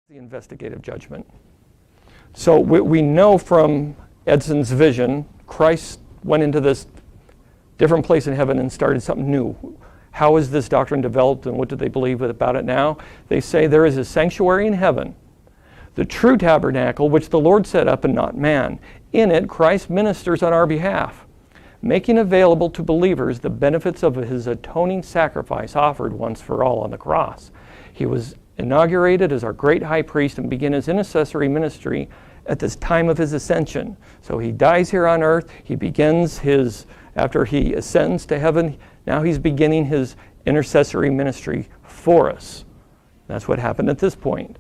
The investigative judgment. So we know from Edson's vision, Christ went into this different place in heaven and started something new. How is this doctrine developed and what do they believe about it now? They say there is a sanctuary in heaven, the true tabernacle which the Lord set up and not man. In it, Christ ministers on our behalf, making available to believers the benefits of his atoning sacrifice offered once for all on the cross. He was inaugurated as our great high priest and began his intercessory ministry at this time of his ascension. So he dies here on earth. He begins after he ascends to heaven, now he's beginning his intercessory ministry for us. That's what happened at this point.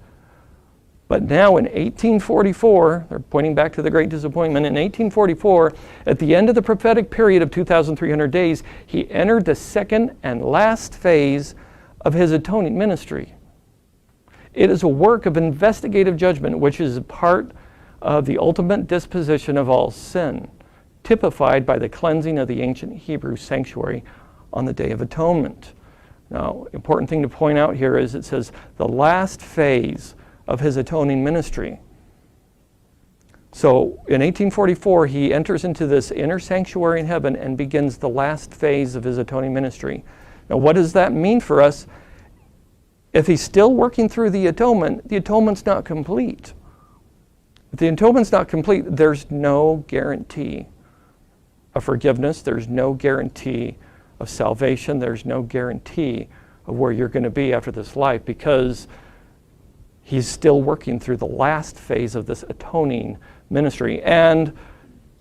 But now in 1844, they're pointing back to the great disappointment, in 1844, at the end of the prophetic period of 2,300 days, he entered the second and last phase of his atoning ministry. It is a work of investigative judgment, which is a part of the ultimate disposition of all sin, typified by the cleansing of the ancient Hebrew sanctuary on the Day of Atonement. Now, important thing to point out here is it says the last phase of his atoning ministry. So in 1844, he enters into this inner sanctuary in heaven and begins the last phase of his atoning ministry. Now, what does that mean for us? If he's still working through the atonement's not complete. If the atonement's not complete, there's no guarantee of forgiveness. There's no guarantee of salvation. There's no guarantee of where you're going to be after this life because he's still working through the last phase of this atoning ministry. And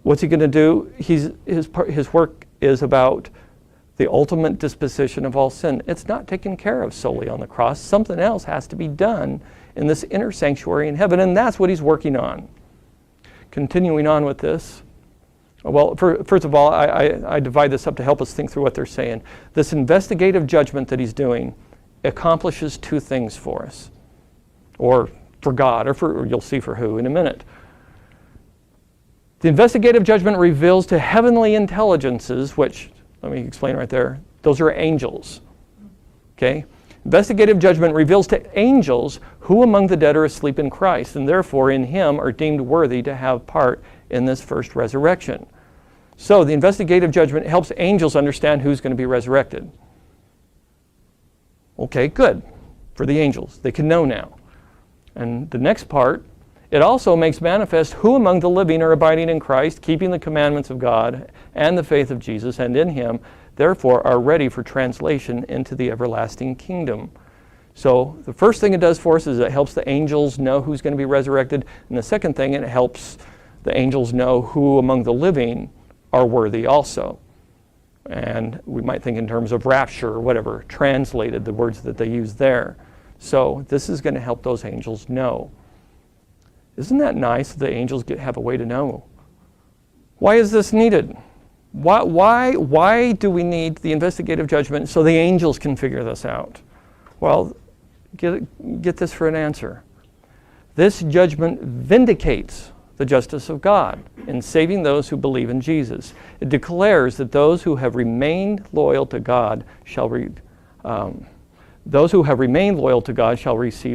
what's he going to do? His work is about the ultimate disposition of all sin. It's not taken care of solely on the cross. Something else has to be done in this inner sanctuary in heaven, and that's what he's working on. Continuing on with this, well, first of all, I divide this up to help us think through what they're saying. This investigative judgment that he's doing accomplishes two things for us, or for God, or you'll see for who in a minute. The investigative judgment reveals to heavenly intelligences, which, let me explain right there. Those are angels. Okay? Investigative judgment reveals to angels who among the dead are asleep in Christ, and therefore in him are deemed worthy to have part in this first resurrection. So the investigative judgment helps angels understand who's going to be resurrected. Okay, good. For the angels. They can know now. And the next part, it also makes manifest who among the living are abiding in Christ, keeping the commandments of God and the faith of Jesus, and in him, therefore, are ready for translation into the everlasting kingdom. So the first thing it does for us is it helps the angels know who's going to be resurrected. And the second thing, it helps the angels know who among the living are worthy also. And we might think in terms of rapture or whatever, translated the words that they use there. So this is going to help those angels know. Isn't that nice that the angels have a way to know? Why is this needed? Why do we need the investigative judgment so the angels can figure this out? Well, get this for an answer. This judgment vindicates the justice of God in saving those who believe in Jesus. It declares that those who have remained loyal to God shall receive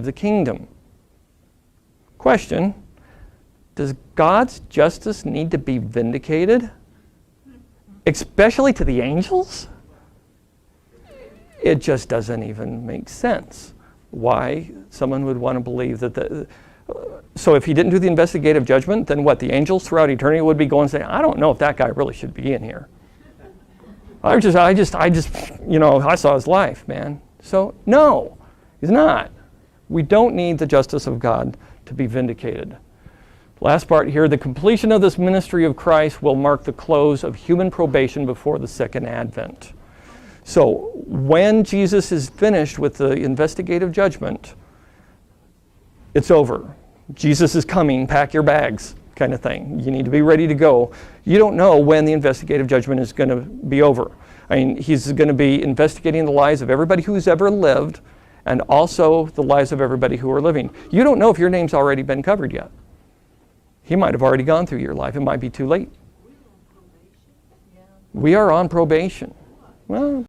the kingdom. Question, does God's justice need to be vindicated? Especially to the angels? It just doesn't even make sense why someone would want to believe that so if he didn't do the investigative judgment, then what, the angels throughout eternity would be going and saying, I don't know if that guy really should be in here. I saw his life, man. So no, he's not. We don't need the justice of God to be vindicated. Last part here, the completion of this ministry of Christ will mark the close of human probation before the second advent. So when Jesus is finished with the investigative judgment, it's over. Jesus is coming, pack your bags, kind of thing. You need to be ready to go. You don't know when the investigative judgment is going to be over. I mean, he's going to be investigating the lives of everybody who's ever lived and also the lives of everybody who are living. You don't know if your name's already been covered yet. He might have already gone through your life. It might be too late. We are on probation. Well,